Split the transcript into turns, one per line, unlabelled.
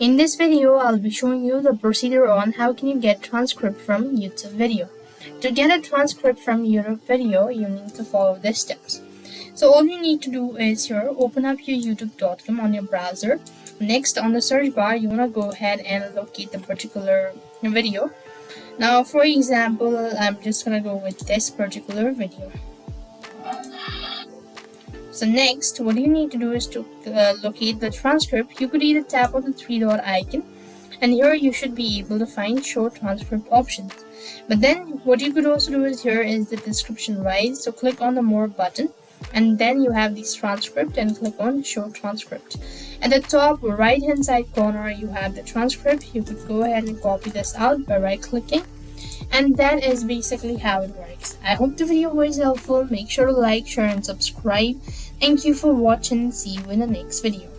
In this video, I'll be showing you the procedure on how can you get transcript from YouTube video. To get a transcript from YouTube video, you need to follow these steps. So all you need to do is here, open up your youtube.com on your browser. Next, on the search bar, you want to go ahead and locate the particular video. Now, for example, I'm just going to go with this particular video. So next, what you need to do is to locate the transcript. You could either tap on the three-dot icon, and here you should be able to find show transcript options. But then what you could also do is here is the description right. So click on the more button, and then you have this transcript and click on show transcript. At the top right hand side corner, you have the transcript. You could go ahead and copy this out by right clicking. And that is basically how it works. I hope the video was helpful. Make sure to like, share, and subscribe. Thank you for watching. See you in the next video.